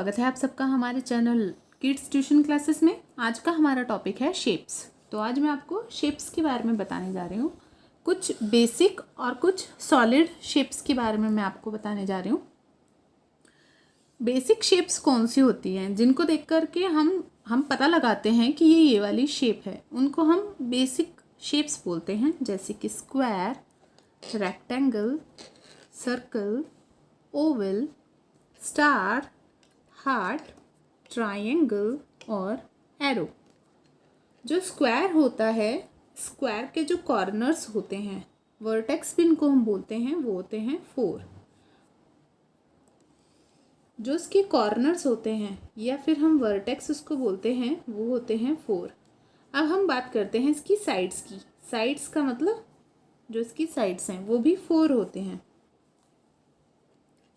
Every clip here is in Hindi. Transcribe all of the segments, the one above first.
स्वागत है आप सबका हमारे चैनल किड्स ट्यूशन क्लासेस में। आज का हमारा टॉपिक है शेप्स। तो आज मैं आपको शेप्स के बारे में बताने जा रही हूँ। कुछ बेसिक और कुछ सॉलिड शेप्स के बारे में मैं आपको बताने जा रही हूँ। बेसिक शेप्स कौन सी होती हैं जिनको देख कर के हम पता लगाते हैं कि ये वाली शेप है, उनको हम बेसिक शेप्स बोलते हैं। जैसे कि square, rectangle, circle, Oval, star, heart, triangle और एरो। जो स्क्वायर होता है, स्क्वायर के जो कॉर्नर्स होते हैं, वर्टेक्स भी इनको हम बोलते हैं, वो होते हैं 4। जो इसके कॉर्नर्स होते हैं या फिर हम वर्टेक्स उसको बोलते हैं, वो होते हैं 4। अब हम बात करते हैं इसकी साइड्स की। साइड्स का मतलब जो इसकी साइड्स हैं वो भी 4 होते हैं।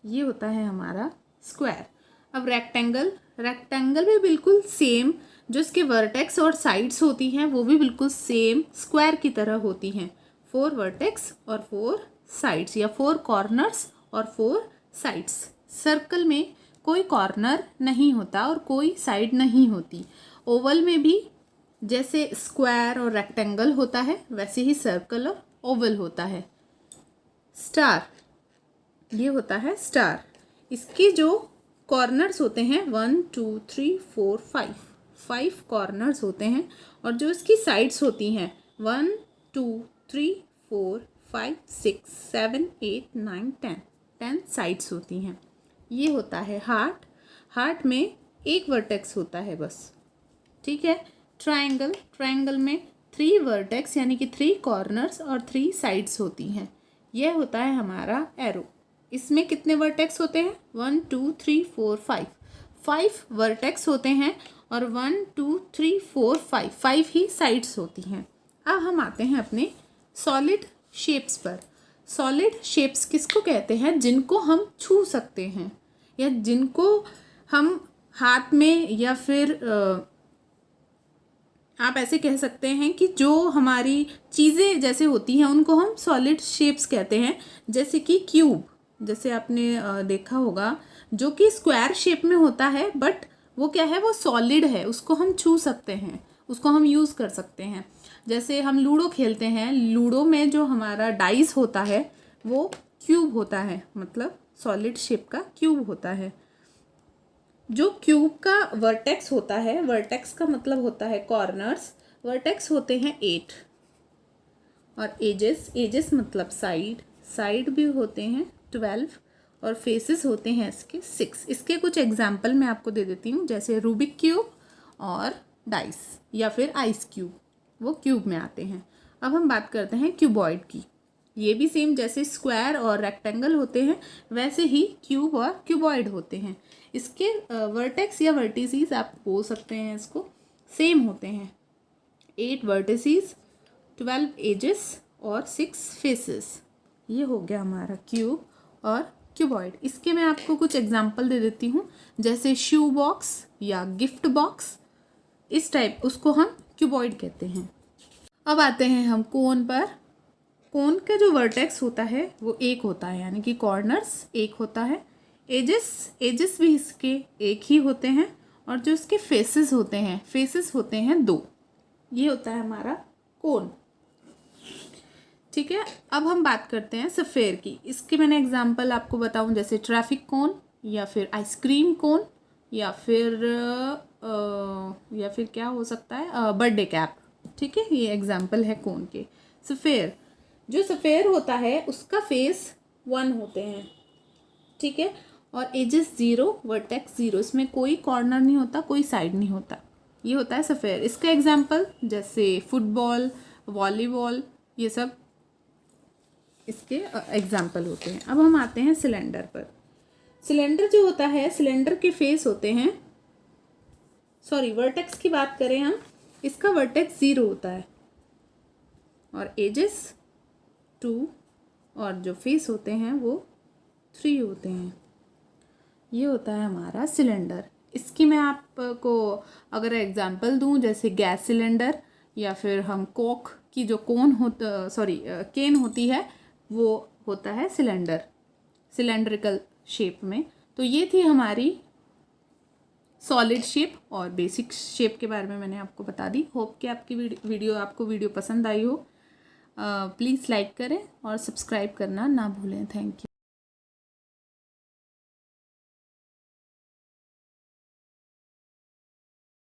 ये होता है हमारा स्क्वायर। अब रेक्टेंगल भी बिल्कुल सेम, जो इसके वर्टेक्स और साइड्स होती हैं वो भी बिल्कुल सेम स्क्वायर की तरह होती हैं। 4 वर्टेक्स और 4 साइड्स, या 4 कॉर्नर्स और 4 साइड्स। सर्कल में कोई कॉर्नर नहीं होता और कोई साइड नहीं होती। ओवल में भी जैसे स्क्वायर और रेक्टेंगल होता है वैसे ही सर्कल और ओवल होता है। स्टार, ये होता है स्टार। इसके जो कॉर्नर्स होते हैं 1 2 3 4 5 कॉर्नर्स होते हैं, और जो इसकी साइड्स होती हैं 1 2 3 4 5 6 7 8 9 10 साइड्स होती हैं। ये होता है हार्ट में एक वर्टेक्स होता है बस, ठीक है। ट्रायंगल में 3 वर्टेक्स यानी कि 3 कॉर्नर्स और 3 साइड्स होती हैं। यह होता है हमारा एरो। इसमें कितने वर्टेक्स होते हैं? 1 2 3 4 5 वर्टेक्स होते हैं और 1 2 3 4 5 ही साइड्स होती हैं। अब हम आते हैं अपने सॉलिड शेप्स पर। सॉलिड शेप्स किसको कहते हैं? जिनको हम छू सकते हैं या जिनको हम हाथ में, या फिर आप ऐसे कह सकते हैं कि जो हमारी चीज़ें जैसे होती हैं उनको हम सॉलिड शेप्स कहते हैं। जैसे कि क्यूब, जैसे आपने देखा होगा, जो कि स्क्वायर शेप में होता है बट वो क्या है, वो सॉलिड है, उसको हम छू सकते हैं, उसको हम यूज़ कर सकते हैं। जैसे हम लूडो खेलते हैं, लूडो में जो हमारा डाइस होता है वो क्यूब होता है, मतलब सॉलिड शेप का क्यूब होता है। जो क्यूब का वर्टेक्स होता है, वर्टेक्स का मतलब होता है कॉर्नर्स, वर्टेक्स होते हैं 8 और एजेस मतलब साइड भी होते हैं 12 और फेसेस होते हैं इसके 6। इसके कुछ एग्जाम्पल मैं आपको दे देती हूँ, जैसे रूबिक क्यूब और डाइस या फिर आइस क्यूब, वो क्यूब में आते हैं। अब हम बात करते हैं क्यूबॉइड की। ये भी सेम जैसे स्क्वायर और रेक्टेंगल होते हैं वैसे ही क्यूब और क्यूबॉइड होते हैं। इसके वर्टेक्स या वर्टिसीज आप बोल सकते हैं, इसको सेम होते हैं। 8 वर्टिसीज, 12 एजेस और 6 फेसेस। ये हो गया हमारा क्यूब और क्यूबॉइड। इसके मैं आपको कुछ एग्जांपल दे देती हूँ, जैसे शू बॉक्स या गिफ्ट बॉक्स, इस टाइप, उसको हम क्यूबॉइड कहते हैं। अब आते हैं हम कोन पर। कोन का जो वर्टेक्स होता है वो 1 होता है, यानी कि कॉर्नर्स 1 होता है। एजेस भी इसके 1 ही होते हैं, और जो इसके फेसेस होते हैं 2। ये होता है हमारा कोन, ठीक है। अब हम बात करते हैं सफ़ेयर की। इसके मैंने एग्जांपल आपको बताऊं, जैसे ट्रैफिक कोन या फिर आइसक्रीम कोन या फिर क्या हो सकता है, बर्थडे कैप, ठीक है। ये एग्जांपल है कोन के। सफ़ेयर, जो सफ़ेयर होता है उसका फेस 1 होते हैं, ठीक है, और एजेस 0, वर्टेक्स 0, इसमें कोई कॉर्नर नहीं होता, कोई साइड नहीं होता। ये होता है सफ़ेयर। इसका एग्जांपल जैसे फुटबॉल, वॉलीबॉल, ये सब इसके एग्जाम्पल होते हैं। अब हम आते हैं सिलेंडर पर। सिलेंडर जो होता है, सिलेंडर के फेस होते हैं, वर्टेक्स की बात करें हम, इसका वर्टेक्स 0 होता है और एजेस 2 और जो फेस होते हैं वो 3 होते हैं। ये होता है हमारा सिलेंडर। इसकी मैं आपको अगर एग्जांपल दूं, जैसे गैस सिलेंडर या फिर हम कोक की जो केन होती है, वो होता है सिलेंडरिकल शेप में। तो ये थी हमारी सॉलिड शेप और बेसिक शेप के बारे में मैंने आपको बता दी। होप कि आपकी वीडियो पसंद आई हो। प्लीज़ लाइक करें और सब्सक्राइब करना ना भूलें। Thank you.